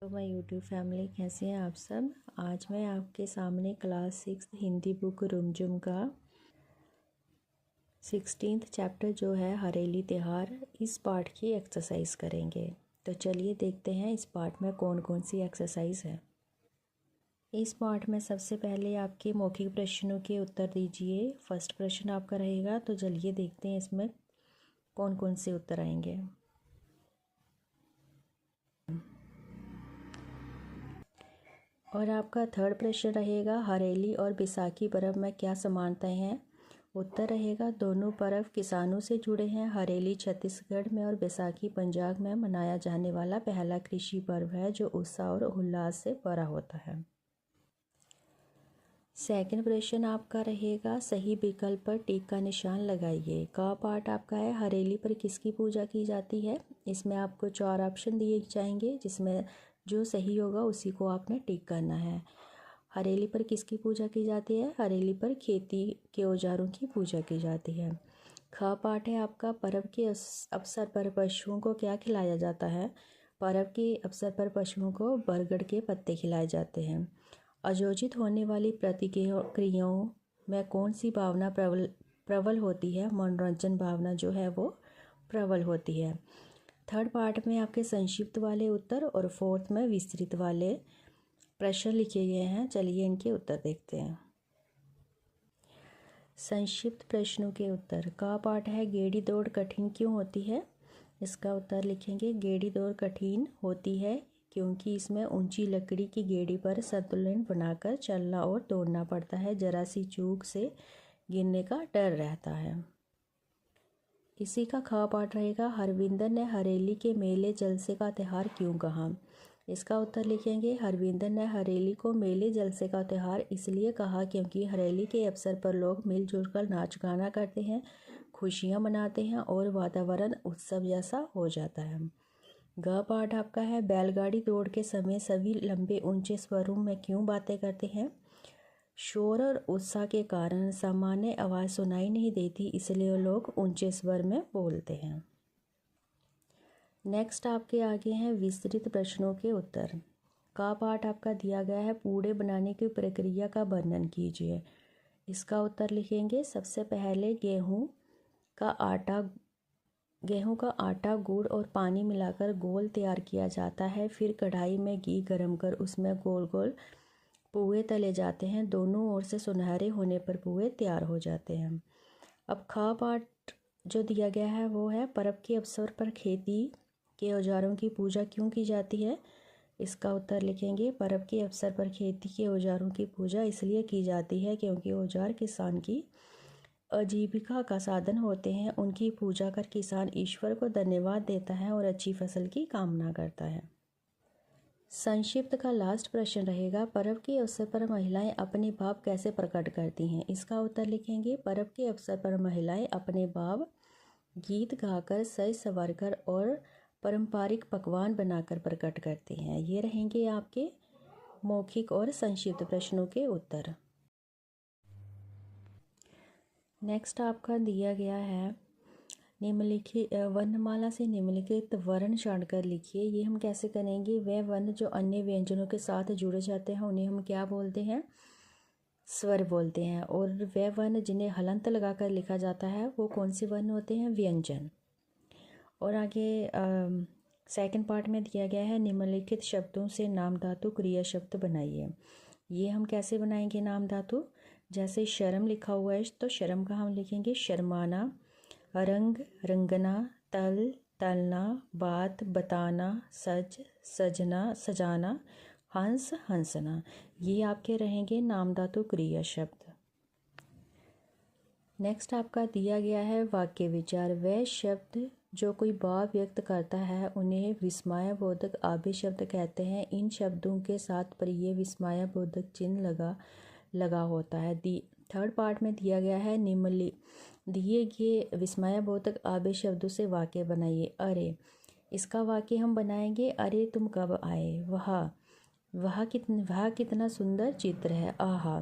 तो my YouTube family, कैसे हैं आप सब। आज मैं आपके सामने क्लास 6 हिंदी बुक रुमझुम का 16th चैप्टर जो है हरेली त्योहार, इस पार्ट की एक्सरसाइज करेंगे। तो चलिए देखते हैं इस पार्ट में कौन कौन सी एक्सरसाइज है। इस पार्ट में सबसे पहले आपके मौखिक प्रश्नों के उत्तर दीजिए। फर्स्ट प्रश्न आपका रहेगा, तो चलिए देखते हैं इसमें कौन कौन से उत्तर आएंगे। और आपका थर्ड प्रश्न रहेगा, हरेली और बैसाखी पर्व में क्या समानताएं हैं। उत्तर रहेगा, दोनों पर्व किसानों से जुड़े हैं। हरेली छत्तीसगढ़ में और बैसाखी पंजाब में मनाया जाने वाला पहला कृषि पर्व है जो उत्साह और उल्लास से भरा होता है। सेकंड प्रश्न आपका रहेगा, सही विकल्प पर टिक का निशान लगाइए। का पार्ट आपका है, हरेली पर किसकी पूजा की जाती है। इसमें आपको 4 ऑप्शन दिए जाएंगे, जिसमें जो सही होगा उसी को आपने टिक करना है। हरेली पर किसकी पूजा की जाती है। हरेली पर खेती के औजारों की पूजा की जाती है। ख पार्ट है आपका, पर्व के अवसर पर पशुओं को क्या खिलाया जाता है। पर्व के अवसर पर पशुओं को बरगद के पत्ते खिलाए जाते हैं। आयोजित होने वाली प्रतिक्रियाओं में कौन सी भावना प्रबल होती है। मनोरंजन भावना जो है वो प्रबल होती है। थर्ड पार्ट में आपके संक्षिप्त वाले उत्तर और फोर्थ में विस्तृत वाले प्रश्न लिखे गए हैं। चलिए इनके उत्तर देखते हैं। संक्षिप्त प्रश्नों के उत्तर। का पाठ है, गेड़ी दौड़ कठिन क्यों होती है। इसका उत्तर लिखेंगे, गेड़ी दौड़ कठिन होती है क्योंकि इसमें ऊंची लकड़ी की गेड़ी पर संतुलन बनाकर चलना और दौड़ना पड़ता है। जरा सी चूक से गिरने का डर रहता है। इसी का ख पाठ रहेगा, हरविंदर ने हरेली के मेले जलसे का त्यौहार क्यों कहा। इसका उत्तर लिखेंगे, हरविंदर ने हरेली को मेले जलसे का त्यौहार इसलिए कहा क्योंकि हरेली के अवसर पर लोग मिलजुल कर नाच गाना करते हैं, खुशियाँ मनाते हैं और वातावरण उत्सव जैसा हो जाता है। ग पाठ आपका है, बैलगाड़ी दौड़ के समय सभी लंबे ऊंचे स्वरों में क्यों बातें करते हैं। शोर और उत्साह के कारण सामान्य आवाज़ सुनाई नहीं देती, इसलिए लोग ऊंचे स्वर में बोलते हैं। नेक्स्ट आपके आगे हैं विस्तृत प्रश्नों के उत्तर। का पाठ आपका दिया गया है, पूड़े बनाने की प्रक्रिया का वर्णन कीजिए। इसका उत्तर लिखेंगे, सबसे पहले गेहूं का आटा गुड़ और पानी मिलाकर गोल तैयार किया जाता है। फिर कढ़ाई में घी गरम कर उसमें गोल गोल पुए तले जाते हैं। दोनों ओर से सुनहरे होने पर पुए तैयार हो जाते हैं। अब ख पाठ जो दिया गया है वो है, पर्व के अवसर पर खेती के औजारों की पूजा क्यों की जाती है। इसका उत्तर लिखेंगे, पर्व के अवसर पर खेती के औजारों की पूजा इसलिए की जाती है क्योंकि औजार किसान की आजीविका का साधन होते हैं। उनकी पूजा कर किसान ईश्वर को धन्यवाद देता है और अच्छी फसल की कामना करता है। संक्षिप्त का लास्ट प्रश्न रहेगा, पर्व के अवसर पर महिलाएं अपने भाव कैसे प्रकट करती हैं। इसका उत्तर लिखेंगे, पर्व के अवसर पर महिलाएं अपने भाव गीत गाकर, सज संवर कर और पारंपरिक पकवान बनाकर प्रकट करते हैं। ये रहेंगे आपके मौखिक और संक्षिप्त प्रश्नों के उत्तर। नेक्स्ट आपका दिया गया है, निम्नलिखित वर्णमाला से निम्नलिखित वर्ण छांटकर लिखिए। ये हम कैसे करेंगे, वह वर्ण जो अन्य व्यंजनों के साथ जुड़े जाते हैं उन्हें हम क्या बोलते हैं, स्वर बोलते हैं। और वह वर्ण जिन्हें हलंत लगाकर लिखा जाता है वो कौन से वर्ण होते हैं, व्यंजन। और आगे सेकंड पार्ट में दिया गया है, निम्नलिखित शब्दों से नाम धातु क्रिया शब्द बनाइए। ये हम कैसे बनाएंगे नाम धातु, जैसे शर्म लिखा हुआ है तो शर्म का हम लिखेंगे शर्माना, रंग रंगना, तल तलना, बात बताना, सज सजना सजाना, हंस हंसना। ये आपके रहेंगे नाम धातु क्रिया शब्द। नेक्स्ट आपका दिया गया है वाक्य विचार। वह शब्द जो कोई भाव व्यक्त करता है उन्हें विस्मयबोधक आभि शब्द कहते हैं। इन शब्दों के साथ प्रिय विस्मयबोधक चिन्ह लगा होता है। थर्ड पार्ट में दिया गया है, दिए गए विस्मयबोधक आभि शब्दों से वाक्य बनाइए। अरे, इसका वाक्य हम बनाएंगे, अरे तुम कब आए। वह कितना सुंदर चित्र है। आहा,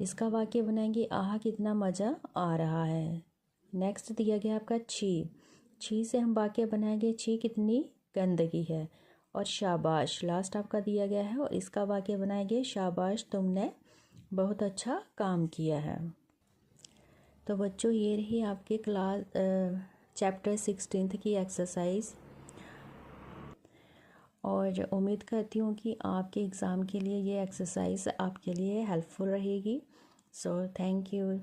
इसका वाक्य बनाएंगे, आहा कितना मज़ा आ रहा है। नेक्स्ट दिया गया आपका छी से हम वाक्य बनाएंगे, छी कितनी गंदगी है। और शाबाश लास्ट आपका दिया गया है और इसका वाक्य बनाएंगे शाबाश तुमने बहुत अच्छा काम किया है। तो बच्चों ये रही आपके क्लास चैप्टर 16 की एक्सरसाइज और उम्मीद करती हूँ कि आपके एग्ज़ाम के लिए ये एक्सरसाइज आपके लिए हेल्पफुल रहेगी। So thank you.